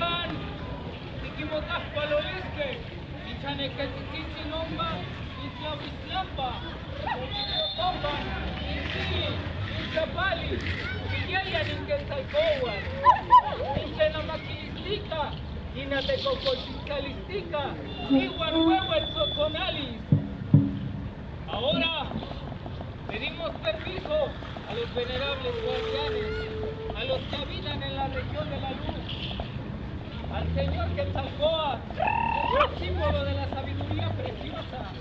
Can, Tikimotas Palolisque, Ichanequetiquisi Nomba, Islavislampa, Tomban, Insili, Inchapali, Iyayan Inquetzalcohuan, Inchenamaquilistica, Inatecocochicalistica, Ihuanhuehuetzoconalis. Ahora pedimos permiso a los venerables guardianes, a los que habitan en la región de la luz, al señor Quetzalcóatl, símbolo de la sabiduría preciosa.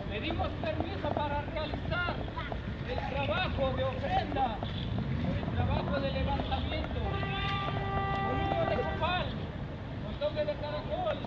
Pedimos permiso para realizar el trabajo de ofrenda, el trabajo de levantamiento, con humo de copal, con toque de caracol,